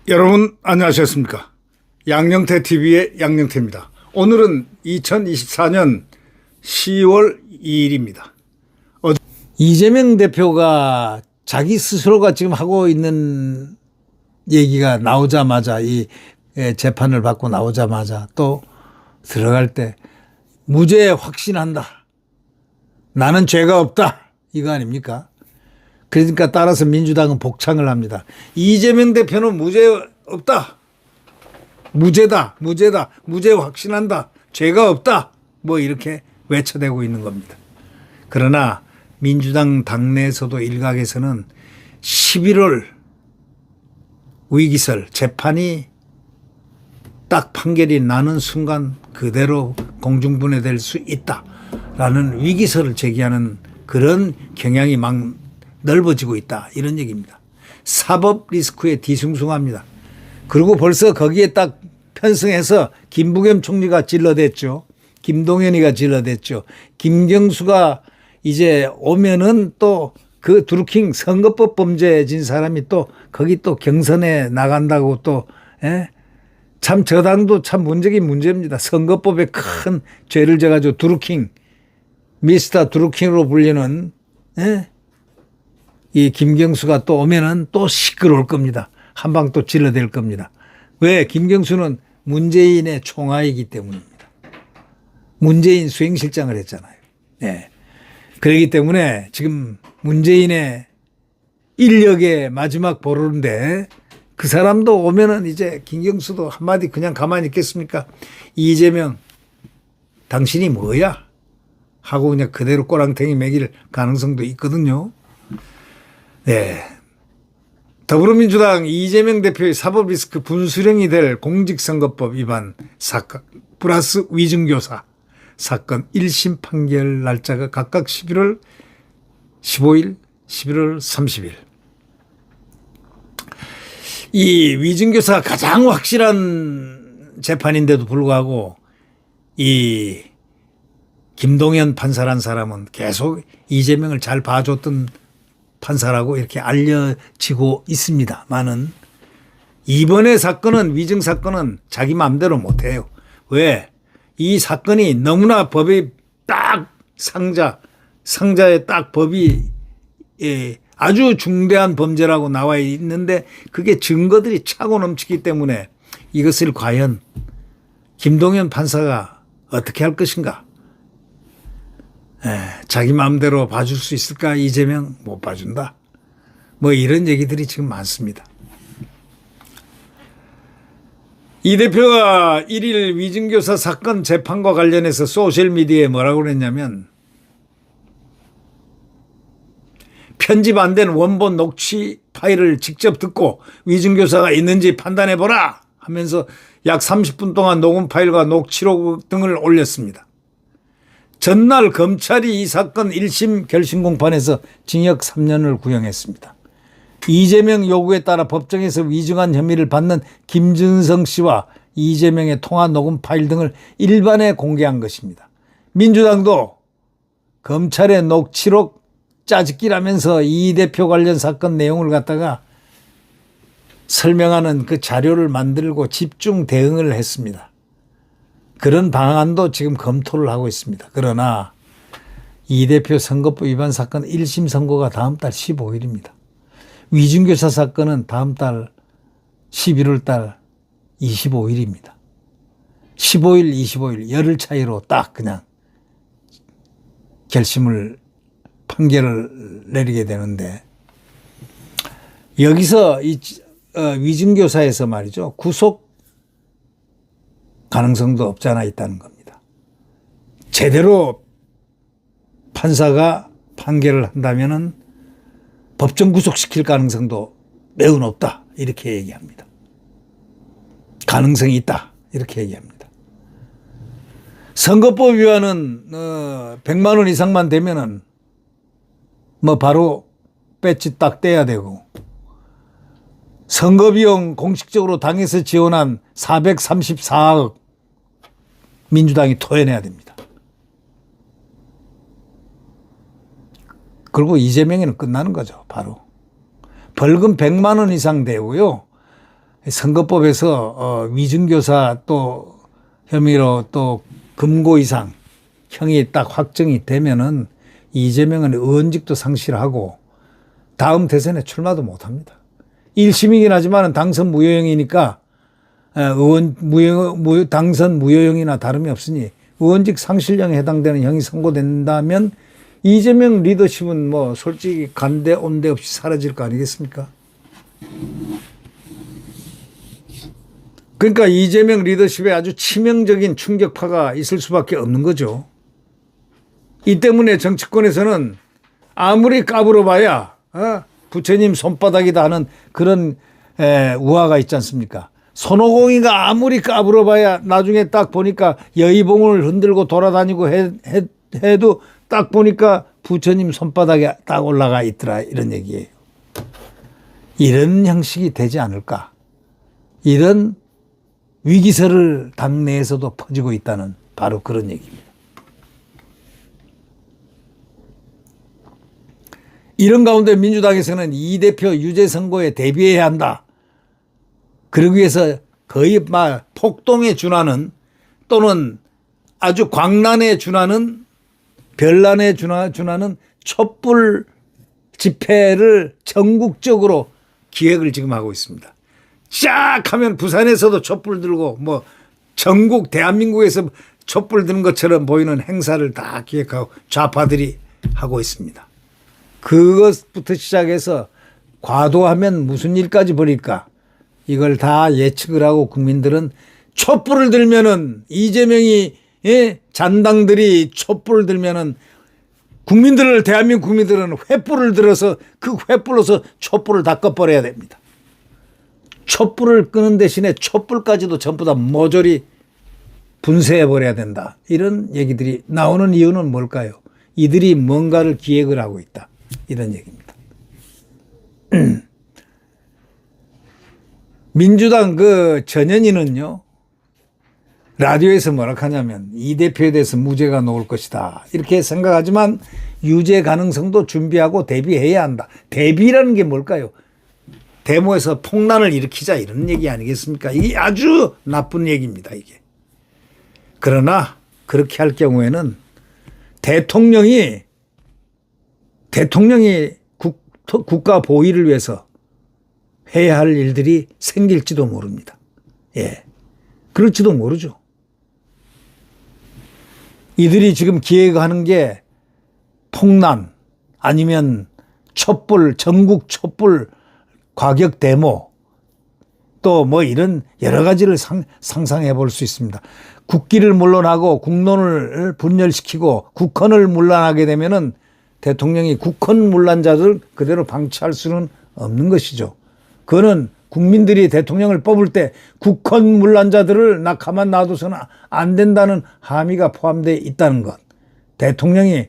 여러분 안녕하셨습니까? 양영태TV의 양영태입니다. 오늘은 2024년 10월 2일입니다. 이재명 대표가 자기 스스로가 지금 하고 있는 얘기가 나오자마자 이 재판을 받고 나오자마자 또 들어갈 때 무죄 확신한다. 나는 죄가 없다. 이거 아닙니까? 그러니까 따라서 민주당은 복창을 합니다. 이재명 대표는 무죄 없다. 무죄다. 무죄다. 무죄 확신한다. 죄가 없다. 뭐 이렇게 외쳐대고 있는 겁니다. 그러나 민주당 당내에서도 일각에서는 11월 위기설 재판이 딱 판결이 나는 순간 그대로 공중분해될 수 있다라는 위기설을 제기하는 그런 경향이 막 넓어지고 있다 이런 얘기입니다. 사법 리스크에 뒤숭숭합니다. 그리고 벌써 거기에 딱 편승해서 김부겸 총리가 질러댔죠. 김동연이가 질러댔죠. 김경수가 이제 오면은 또 그 드루킹 선거법 범죄진 사람이 또 거기 또 경선에 나간다고 또 참 저 당도 참 문제긴 문제입니다. 선거법에 큰 죄를 져가지고 드루킹 미스터 드루킹으로 불리는 이 김경수가 또 오면은 또 시끄러울 겁니다. 한 방 또 질러댈 겁니다. 왜? 김경수는 문재인의 총아이기 때문입니다. 문재인 수행실장을 했잖아요. 네. 그렇기 때문에 지금 문재인의 인력의 마지막 보루인데 그 사람도 오면은 이제 김경수도 한마디 그냥 가만히 있겠습니까? 이재명 당신이 뭐야? 하고 그냥 그대로 꼬랑탱이 매길 가능성도 있거든요. 네. 더불어민주당 이재명 대표의 사법 리스크 분수령이 될 공직선거법 위반 사건 플러스 위증교사 사건 1심 판결 날짜가 각각 11월 15일, 11월 30일. 이 위증교사가 가장 확실한 재판인데도 불구하고 이 김동연 판사란 사람은 계속 이재명을 잘 봐줬던 판사라고 이렇게 알려지고 있습니다만은 이번의 사건은 위증 사건은 자기 마음대로 못해요. 왜? 이 사건이 너무나 법이 딱 상자에 딱 법이 아주 중대한 범죄라고 나와 있는데 그게 증거들이 차고 넘치기 때문에 이것을 과연 김동연 판사가 어떻게 할 것인가? 자기 마음대로 봐줄 수 있을까? 이재명 못 봐준다. 뭐 이런 얘기들이 지금 많습니다. 이 대표가 1일 위증교사 사건 재판과 관련해서 소셜미디어에 뭐라고 그랬냐면 편집 안 된 원본 녹취 파일을 직접 듣고 위증교사가 있는지 판단해보라 하면서 약 30분 동안 녹음 파일과 녹취록 등을 올렸습니다. 전날 검찰이 이 사건 1심 결심 공판에서 징역 3년을 구형했습니다. 이재명 요구에 따라 법정에서 위증한 혐의를 받는 김준성 씨와 이재명의 통화 녹음 파일 등을 일반에 공개한 것입니다. 민주당도 검찰의 녹취록 짜집기라면서 이 대표 관련 사건 내용을 갖다가 설명하는 그 자료를 만들고 집중 대응을 했습니다. 그런 방안도 지금 검토를 하고 있습니다. 그러나 이 대표 선거법 위반 사건 1심 선고가 다음 달 15일입니다. 위증교사 사건은 다음 달 11월 달 25일입니다. 15일, 25일 열흘 차이로 딱 그냥 판결을 내리게 되는데 여기서 이 위증교사에서 말이죠. 구속 가능성도 없지 않아 있다는 겁니다. 제대로 판사가 판결을 한다면은 법정 구속시킬 가능성도 매우 높다 이렇게 얘기합니다. 가능성이 있다 이렇게 얘기합니다. 선거법 위반은 100만 원 이상만 되면은 뭐 바로 배지 딱 떼야 되고 선거비용 공식적으로 당에서 지원한 434억 민주당이 토해내야 됩니다. 그리고 이재명에는 끝나는 거죠. 바로. 벌금 100만 원 이상 되고요. 선거법에서 위증교사 또 혐의로 또 금고 이상 형이 딱 확정이 되면은 이재명은 의원직도 상실하고 다음 대선에 출마도 못합니다. 1심이긴 하지만 당선 무효형이니까 당선 무효형이나 다름이 없으니 의원직 상실령에 해당되는 형이 선고된다면 이재명 리더십은 뭐 솔직히 간데 온데 없이 사라질 거 아니겠습니까? 그러니까 이재명 리더십에 아주 치명적인 충격파가 있을 수밖에 없는 거죠. 이 때문에 정치권에서는 아무리 까불어봐야 부처님 손바닥이다 하는 그런 우화가 있지 않습니까? 손오공이가 아무리 까불어봐야 나중에 딱 보니까 여의봉을 흔들고 돌아다니고 해도 딱 보니까 부처님 손바닥에 딱 올라가 있더라 이런 얘기예요. 이런 형식이 되지 않을까. 이런 위기설을 당내에서도 퍼지고 있다는 바로 그런 얘기입니다. 이런 가운데 민주당에서는 이 대표 유죄 선고에 대비해야 한다. 그러기 위해서 거의 막 폭동에 준하는 또는 아주 광란에 준하는 별난에 준하는 촛불 집회를 전국적으로 기획을 지금 하고 있습니다. 쫙 하면 부산에서도 촛불 들고 뭐 전국 대한민국에서 촛불 드는 것처럼 보이는 행사를 다 기획하고 좌파들이 하고 있습니다. 그것부터 시작해서 과도하면 무슨 일까지 벌일까 이걸 다 예측을 하고 국민들은 촛불을 들면은 이재명이 잔당들이 촛불을 들면은 국민들을 대한민국 국민들은 횃불을 들어서 그 횃불로서 촛불을 다 꺼버려야 됩니다. 촛불을 끄는 대신에 촛불까지도 전부 다 모조리 분쇄해버려야 된다. 이런 얘기들이 나오는 이유는 뭘까요? 이들이 뭔가를 기획을 하고 있다. 이런 얘기입니다. 민주당 그 전현희는요. 라디오에서 뭐라 하냐면 이 대표에 대해서 무죄가 나올 것이다. 이렇게 생각하지만 유죄 가능성도 준비하고 대비해야 한다. 대비라는 게 뭘까요? 데모에서 폭란을 일으키자 이런 얘기 아니겠습니까? 이게 아주 나쁜 얘기입니다. 이게. 그러나 그렇게 할 경우에는 대통령이 국가 보위를 위해서 해야 할 일들이 생길지도 모릅니다. 예. 그럴지도 모르죠. 이들이 지금 기획하는 게 폭란 아니면 촛불, 전국 촛불 과격 데모 또 뭐 이런 여러 가지를 상상해 볼 수 있습니다. 국기를 물러나고 국론을 분열시키고 국헌을 물러나게 되면은 대통령이 국헌 물란자들 그대로 방치할 수는 없는 것이죠. 그거는 국민들이 대통령을 뽑을 때 국헌 물란자들을 나 가만 놔둬서는 안 된다는 함의가 포함되어 있다는 것. 대통령이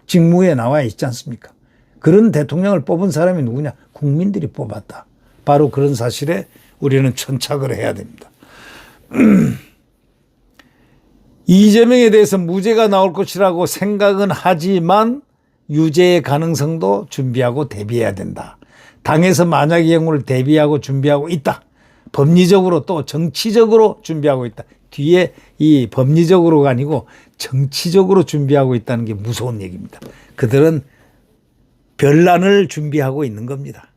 직무에 나와 있지 않습니까? 그런 대통령을 뽑은 사람이 누구냐? 국민들이 뽑았다. 바로 그런 사실에 우리는 천착을 해야 됩니다. 이재명에 대해서 무죄가 나올 것이라고 생각은 하지만 유죄의 가능성도 준비하고 대비해야 된다. 당에서 만약의 경우를 대비하고 준비하고 있다. 법리적으로 또 정치적으로 준비하고 있다. 뒤에 이 법리적으로가 아니고 정치적으로 준비하고 있다는 게 무서운 얘기입니다. 그들은 별난을 준비하고 있는 겁니다.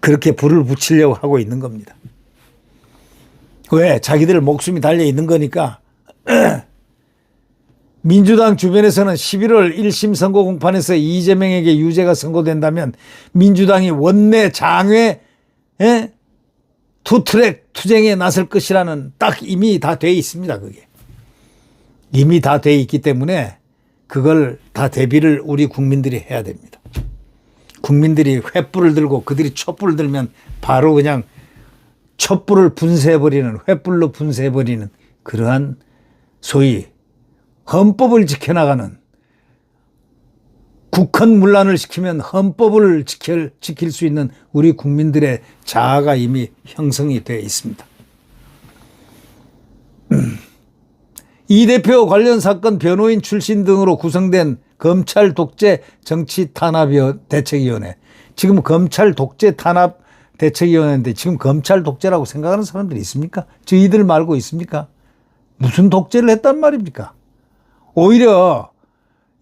그렇게 불을 붙이려고 하고 있는 겁니다. 왜? 자기들 목숨이 달려 있는 거니까. 민주당 주변에서는 11월 1심 선고 공판에서 이재명에게 유죄가 선고된다면 민주당이 원내 장외 투트랙 투쟁에 나설 것이라는 딱 이미 다 돼 있습니다. 그게 이미 다 돼 있기 때문에 그걸 다 대비를 우리 국민들이 해야 됩니다. 국민들이 횃불을 들고 그들이 촛불을 들면 바로 그냥 촛불을 분쇄해버리는 횃불로 분쇄해버리는 그러한 소위 헌법을 지켜나가는 국헌 문란을 시키면 헌법을 지킬 수 있는 우리 국민들의 자아가 이미 형성이 되어 있습니다. 이 대표 관련 사건 변호인 출신 등으로 구성된 검찰 독재 정치 탄압 대책위원회. 지금 검찰 독재 탄압 대책위원회인데 지금 검찰 독재라고 생각하는 사람들이 있습니까? 저희들 말고 있습니까? 무슨 독재를 했단 말입니까? 오히려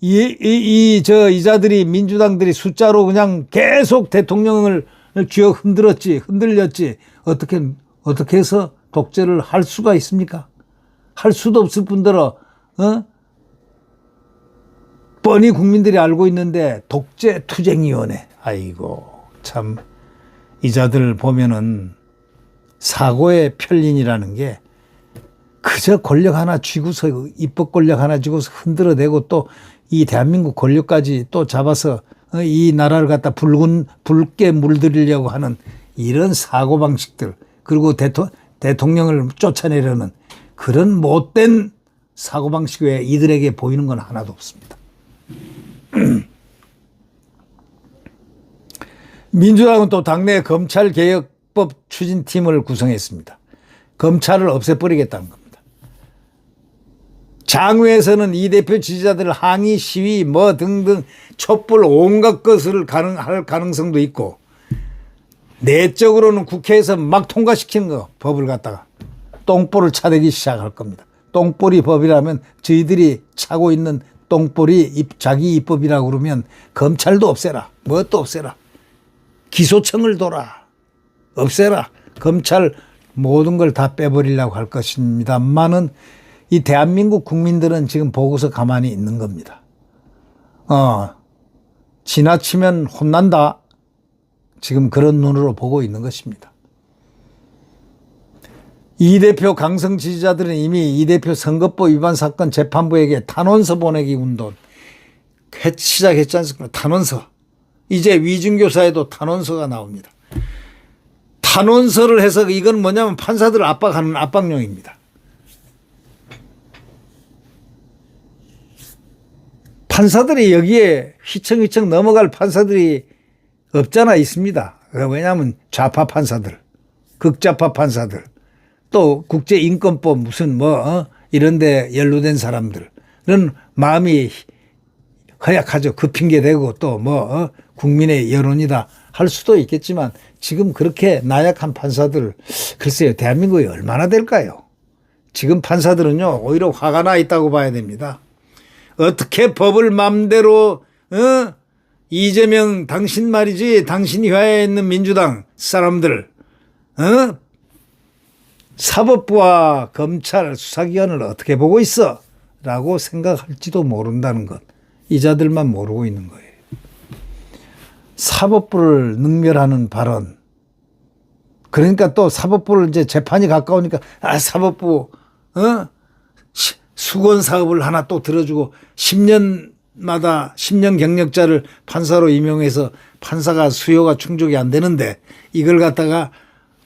이자들이 민주당들이 숫자로 그냥 계속 대통령을 쥐어 흔들렸지. 어떻게 해서 독재를 할 수가 있습니까? 할 수도 없을 뿐더러, 뻔히 국민들이 알고 있는데 독재 투쟁위원회. 아이고, 참, 이자들 보면은 사고의 편린이라는 게 그저 권력 하나 쥐고서, 입법 권력 하나 쥐고서 흔들어대고 또 이 대한민국 권력까지 또 잡아서 이 나라를 갖다 붉게 물들이려고 하는 이런 사고방식들, 그리고 대통령을 쫓아내려는 그런 못된 사고방식 외에 이들에게 보이는 건 하나도 없습니다. 민주당은 또 당내 검찰개혁법 추진팀을 구성했습니다. 검찰을 없애버리겠다는 겁니다. 장외에서는 이 대표 지지자들 항의, 시위, 등등 촛불 온갖 것을 할 가능성도 있고, 내적으로는 국회에서 막 통과시키는 거, 법을 갖다가 똥볼을 차대기 시작할 겁니다. 똥볼이 법이라면 저희들이 차고 있는 똥볼이 자기 입법이라고 그러면 검찰도 없애라, 또 없애라, 기소청을 둬라, 없애라, 검찰 모든 걸 다 빼버리려고 할 것입니다만은 이 대한민국 국민들은 지금 보고서 가만히 있는 겁니다. 지나치면 혼난다. 지금 그런 눈으로 보고 있는 것입니다. 이 대표 강성 지지자들은 이미 이 대표 선거법 위반 사건 재판부에게 탄원서 보내기 운동 시작했지 않습니까? 탄원서. 이제 위중교사에도 탄원서가 나옵니다. 탄원서를 해서 이건 뭐냐면 판사들을 압박하는 압박용입니다. 판사들이 여기에 휘청휘청 넘어갈 판사들이 없잖아, 있습니다. 왜냐하면 좌파 판사들, 극좌파 판사들, 또 국제인권법 무슨 이런 데 연루된 사람들은 마음이 허약하죠. 그 핑계 대고 또 국민의 여론이다 할 수도 있겠지만 지금 그렇게 나약한 판사들, 글쎄요, 대한민국에 얼마나 될까요? 지금 판사들은요, 오히려 화가 나 있다고 봐야 됩니다. 어떻게 법을 맘대로, 이재명 당신 말이지, 당신 휘하에 있는 민주당 사람들, 사법부와 검찰 수사기관을 어떻게 보고 있어? 라고 생각할지도 모른다는 것. 이자들만 모르고 있는 거예요. 사법부를 능멸하는 발언. 그러니까 또 사법부를 이제 재판이 가까우니까, 사법부, 수건 사업을 하나 또 들어주고 10년마다 10년 경력자를 판사로 임용해서 판사가 수요가 충족이 안 되는데 이걸 갖다가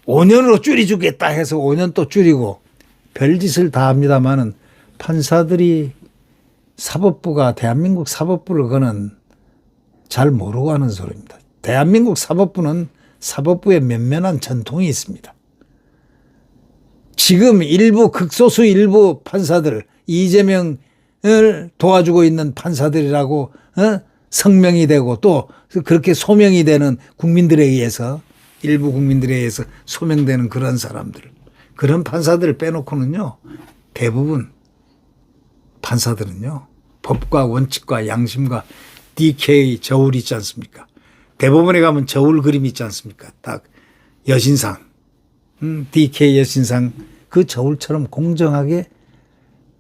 5년으로 줄여주겠다 해서 5년 또 줄이고 별짓을 다 합니다마는 판사들이 사법부가 대한민국 사법부를 그는 잘 모르고 하는 소리입니다. 대한민국 사법부는 사법부에 면면한 전통이 있습니다. 지금 극소수 일부 판사들, 이재명을 도와주고 있는 판사들이라고 성명이 되고 또 그렇게 소명이 되는 국민들에 의해서, 일부 국민들에 의해서 소명되는 그런 사람들, 그런 판사들을 빼놓고는요, 대부분 판사들은요, 법과 원칙과 양심과 DK 저울 있지 않습니까? 대법원에 가면 저울 그림 있지 않습니까? 딱 여신상, DK 여신상 그 저울처럼 공정하게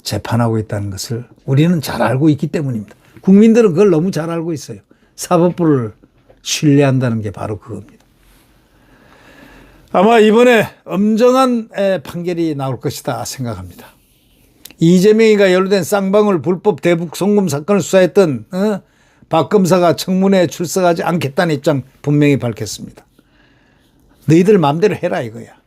재판하고 있다는 것을 우리는 잘 알고 있기 때문입니다. 국민들은 그걸 너무 잘 알고 있어요. 사법부를 신뢰한다는 게 바로 그겁니다. 아마 이번에 엄정한 판결이 나올 것이다 생각합니다. 이재명이가 연루된 쌍방울 불법 대북 송금 사건을 수사했던 박 검사가 청문회에 출석하지 않겠다는 입장 분명히 밝혔습니다. 너희들 마음대로 해라 이거야.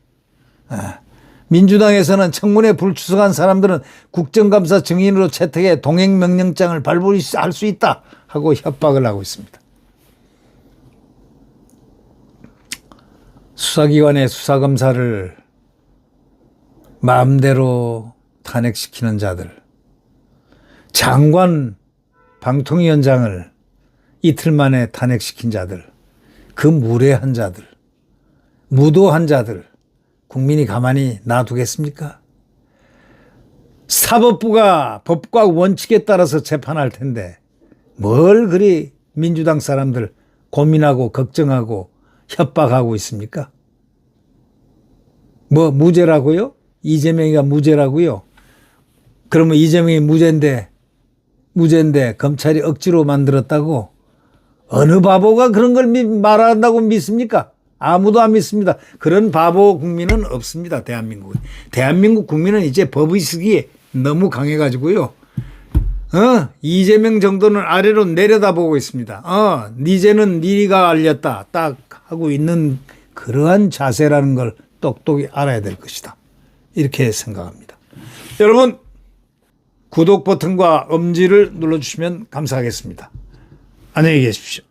민주당에서는 청문회 불출석한 사람들은 국정감사 증인으로 채택해 동행명령장을 발부할 수 있다 하고 협박을 하고 있습니다. 수사기관의 수사검사를 마음대로 탄핵시키는 자들, 장관 방통위원장을 이틀 만에 탄핵시킨 자들, 그 무례한 자들, 무도한 자들, 국민이 가만히 놔두겠습니까? 사법부가 법과 원칙에 따라서 재판할 텐데 뭘 그리 민주당 사람들 고민하고 걱정하고 협박하고 있습니까? 뭐 무죄라고요? 이재명이가 무죄라고요? 그러면 이재명이 무죄인데 검찰이 억지로 만들었다고? 어느 바보가 그런 걸 말한다고 믿습니까? 아무도 안 믿습니다. 그런 바보 국민은 없습니다. 대한민국은. 대한민국 국민은 이제 법의식이 너무 강해가지고요. 이재명 정도는 아래로 내려다보고 있습니다. 이제는 네가 알렸다 딱 하고 있는 그러한 자세라는 걸 똑똑히 알아야 될 것이다. 이렇게 생각합니다. 여러분 구독 버튼과 엄지를 눌러주시면 감사하겠습니다. 안녕히 계십시오.